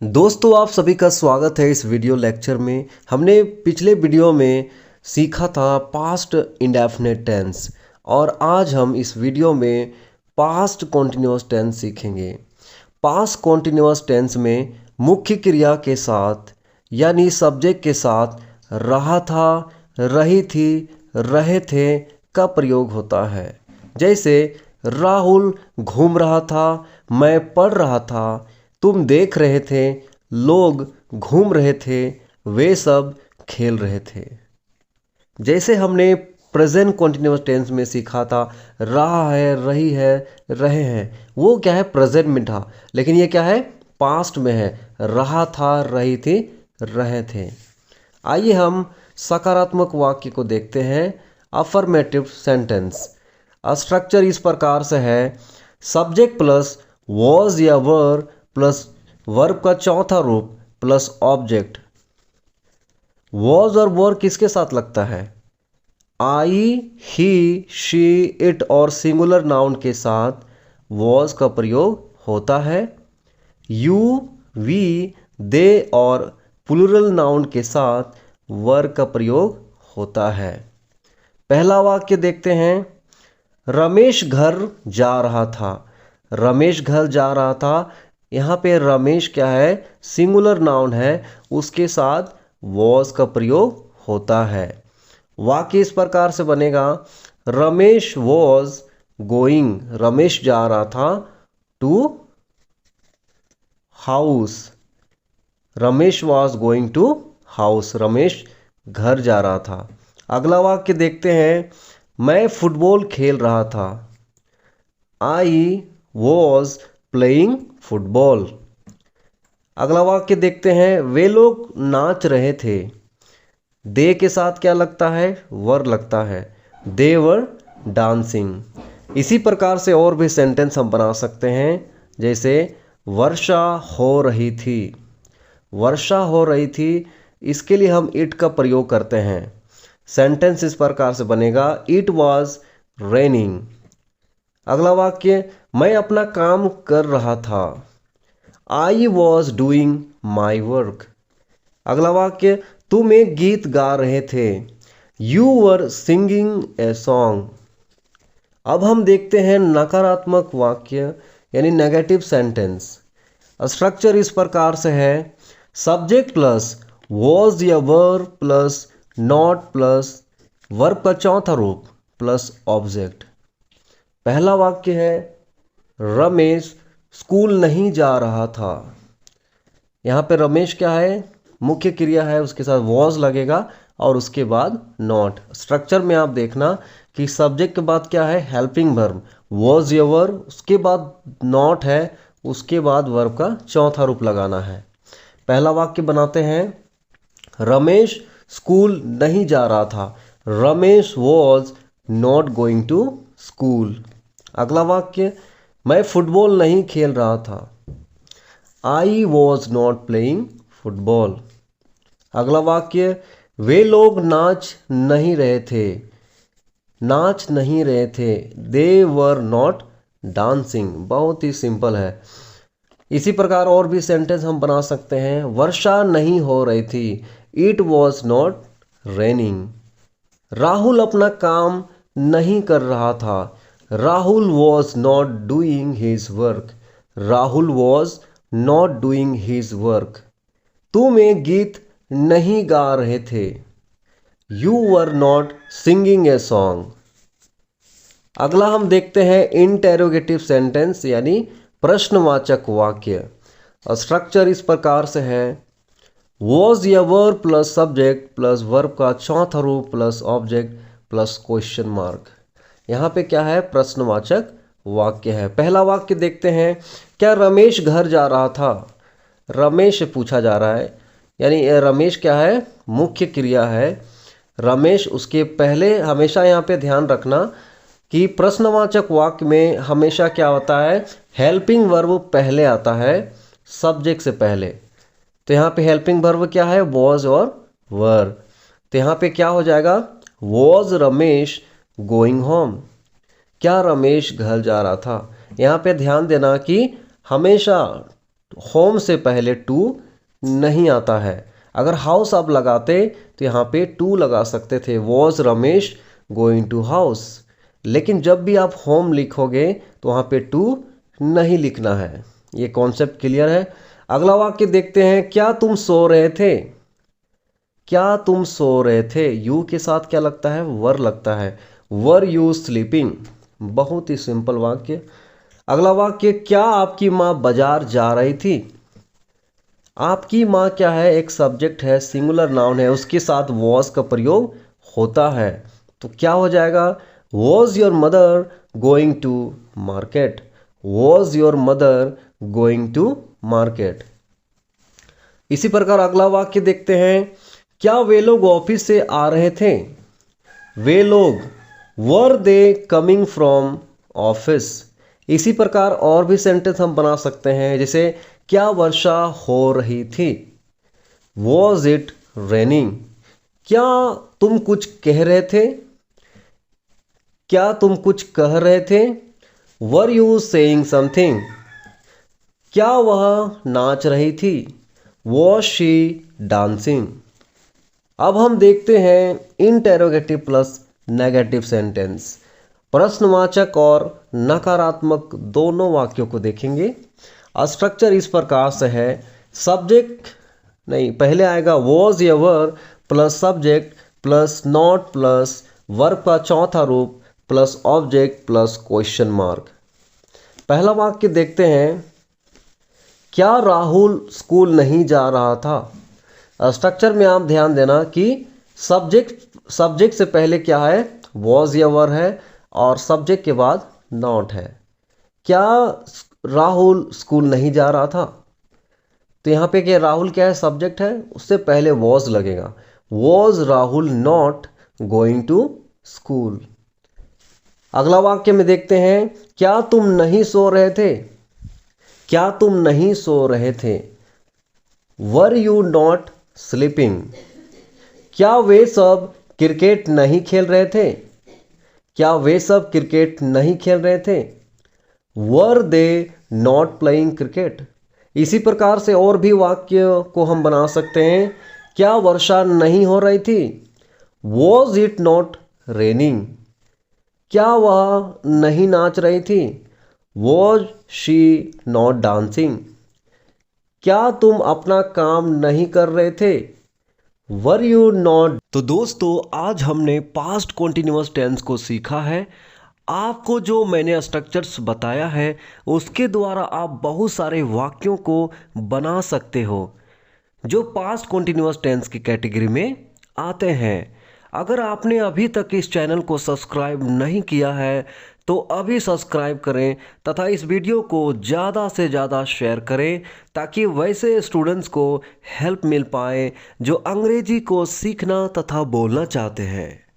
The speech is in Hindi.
दोस्तों आप सभी का स्वागत है इस वीडियो लेक्चर में। हमने पिछले वीडियो में सीखा था पास्ट इंडेफिनिट टेंस और आज हम इस वीडियो में पास्ट कॉन्टिन्यूअस टेंस सीखेंगे। पास्ट कॉन्टिन्यूअस टेंस में मुख्य क्रिया के साथ यानी सब्जेक्ट के साथ रहा था, रही थी, रहे थे का प्रयोग होता है। जैसे राहुल घूम रहा था, मैं पढ़ रहा था, तुम देख रहे थे, लोग घूम रहे थे, वे सब खेल रहे थे। जैसे हमने प्रेजेंट कॉन्टिन्यूअस टेंस में सीखा था रहा है, रही है, रहे हैं, वो क्या है प्रेजेंट में था, लेकिन ये क्या है पास्ट में है। रहा था, रही थी, रहे थे। आइए हम सकारात्मक वाक्य को देखते हैं। अफर्मेटिव सेंटेंस स्ट्रक्चर इस प्रकार से है, सब्जेक्ट प्लस वॉज या वर प्लस वर्ब का चौथा रूप प्लस ऑब्जेक्ट। वॉज और वर किसके साथ लगता है? आई, ही, शी, इट और सिंगुलर नाउन के साथ वॉज का प्रयोग होता है। यू, वी, दे और प्लूरल नाउन के साथ वर का प्रयोग होता है। पहला वाक्य देखते हैं, रमेश घर जा रहा था। रमेश घर जा रहा था, यहाँ पे रमेश क्या है सिंगुलर नाउन है, उसके साथ वॉज का प्रयोग होता है। वाक्य इस प्रकार से बनेगा, रमेश वॉज गोइंग, रमेश जा रहा था to house. Ramesh was going to house, Ramesh घर जा रहा था। अगला वाक्य देखते हैं, मैं फुटबॉल खेल रहा था। I was playing football. अगला वाक्य देखते हैं, वे लोग नाच रहे थे। दे के साथ क्या लगता है? वर लगता है। दे वर डांसिंग। इसी प्रकार से और भी सेंटेंस हम बना सकते हैं, जैसे वर्षा हो रही थी। वर्षा हो रही थी, इसके लिए हम इट का प्रयोग करते हैं। सेंटेंस इस प्रकार से बनेगा, इट वॉज रेनिंग। अगला वाक्य, मैं अपना काम कर रहा था। I was doing my work. अगला वाक्य, तुम एक गीत गा रहे थे। You were singing a song. अब हम देखते हैं नकारात्मक वाक्य यानी नेगेटिव सेंटेंस। स्ट्रक्चर इस प्रकार से है, सब्जेक्ट प्लस वॉज या वर प्लस नॉट प्लस वर्ब का चौथा रूप प्लस ऑब्जेक्ट। पहला वाक्य है, रमेश स्कूल नहीं जा रहा था। यहाँ पे रमेश क्या है मुख्य क्रिया है, उसके साथ वॉज लगेगा और उसके बाद नॉट। स्ट्रक्चर में आप देखना कि सब्जेक्ट के बाद क्या है हेल्पिंग वर्ब, वॉज या वर, उसके बाद नॉट है, उसके बाद वर्ब का चौथा रूप लगाना है। पहला वाक्य बनाते हैं, रमेश स्कूल नहीं जा रहा था। Ramesh was not going to school. अगला वाक्य, मैं फुटबॉल नहीं खेल रहा था। I was not playing football. अगला वाक्य, वे लोग नाच नहीं रहे थे। नाच नहीं रहे थे, दे वर नॉट डांसिंग। बहुत ही सिंपल है। इसी प्रकार और भी सेंटेंस हम बना सकते हैं, वर्षा नहीं हो रही थी। It was not raining. Rahul अपना काम नहीं कर रहा था। Rahul was not doing his work. Rahul was not doing his work. तुम एक गीत नहीं गा रहे थे। You were not singing a song. अगला हम देखते हैं इंटेरोगेटिव सेंटेंस यानी प्रश्नवाचक वाक्य। स्ट्रक्चर इस प्रकार से है, वॉज या वर प्लस सब्जेक्ट प्लस वर्ब का चौथा रूप plus object plus question mark. यहाँ पे क्या है प्रश्नवाचक वाक्य है। पहला वाक्य देखते हैं, क्या रमेश घर जा रहा था। रमेश पूछा जा रहा है, यानी रमेश क्या है मुख्य क्रिया है। रमेश उसके पहले, हमेशा यहाँ पे ध्यान रखना कि प्रश्नवाचक वाक्य में हमेशा क्या होता है हेल्पिंग वर्ब पहले आता है सब्जेक्ट से पहले। तो यहाँ पे हेल्पिंग वर्ब क्या है वॉज और वर। तो यहाँ पे क्या हो जाएगा, वॉज रमेश गोइंग होम। क्या रमेश घर जा रहा था। यहाँ पे ध्यान देना कि हमेशा होम से पहले टू नहीं आता है। अगर हाउस आप लगाते तो यहाँ पे टू लगा सकते थे, was Ramesh going to house. लेकिन जब भी आप होम लिखोगे तो वहाँ पे टू नहीं लिखना है। ये कॉन्सेप्ट क्लियर है। अगला वाक्य देखते हैं, क्या तुम सो रहे थे? क्या तुम सो रहे थे? यू के साथ क्या लगता है? वर लगता है। Were you sleeping? बहुत ही सिंपल वाक्य। अगला वाक्य, क्या आपकी माँ बाजार जा रही थी? आपकी माँ क्या है? एक सब्जेक्ट है, सिंगुलर नाउन है, उसके साथ वॉज का प्रयोग होता है। तो क्या हो जाएगा? Was your mother going to market? Was your mother going to market? इसी प्रकार अगला वाक्य देखते हैं, क्या वे लोग ऑफिस से आ रहे थे? वे लोग, वर दे कमिंग फ्रॉम ऑफिस? इसी प्रकार और भी सेंटेंस हम बना सकते हैं, जैसे क्या वर्षा हो रही थी? Was it raining? क्या तुम कुछ कह रहे थे? क्या तुम कुछ कह रहे थे? Were you saying something? क्या वह नाच रही थी? Was she dancing? अब हम देखते हैं इंटेरोगेटिव प्लस नेगेटिव सेंटेंस। प्रश्नवाचक और नकारात्मक दोनों वाक्यों को देखेंगे। स्ट्रक्चर इस प्रकार से है, सब्जेक्ट नहीं, पहले आएगा वॉज या वर plus subject plus not plus verb का चौथा रूप plus object plus question mark. पहला वाक्य देखते हैं, क्या राहुल स्कूल नहीं जा रहा था? स्ट्रक्चर में आप ध्यान देना कि सब्जेक्ट से पहले क्या है? वॉज या वर है, और सब्जेक्ट के बाद नॉट है। क्या राहुल स्कूल नहीं जा रहा था? तो यहाँ पे क्या राहुल क्या है? सब्जेक्ट है, उससे पहले वॉज लगेगा। Was Rahul not going to school? अगला वाक्य में देखते हैं, क्या तुम नहीं सो रहे थे? क्या तुम नहीं सो रहे थे? Were you not sleeping? क्या वे सब क्रिकेट नहीं खेल रहे थे? क्या वे सब क्रिकेट नहीं खेल रहे थे? वर दे नॉट प्लेइंग क्रिकेट? इसी प्रकार से और भी वाक्य को हम बना सकते हैं। क्या वर्षा नहीं हो रही थी? Was it not raining? क्या वह नहीं नाच रही थी? Was she not dancing? क्या तुम अपना काम नहीं कर रहे थे? Were you not? तो दोस्तों, आज हमने पास्ट कॉन्टिन्यूअस टेंस को सीखा है। आपको जो मैंने स्ट्रक्चर्स बताया है उसके द्वारा आप बहुत सारे वाक्यों को बना सकते हो जो पास्ट कॉन्टिन्यूअस टेंस की कैटेगरी में आते हैं। अगर आपने अभी तक इस चैनल को सब्सक्राइब नहीं किया है तो अभी सब्सक्राइब करें तथा इस वीडियो को ज़्यादा से ज़्यादा शेयर करें ताकि वैसे स्टूडेंट्स को हेल्प मिल पाए जो अंग्रेजी को सीखना तथा बोलना चाहते हैं।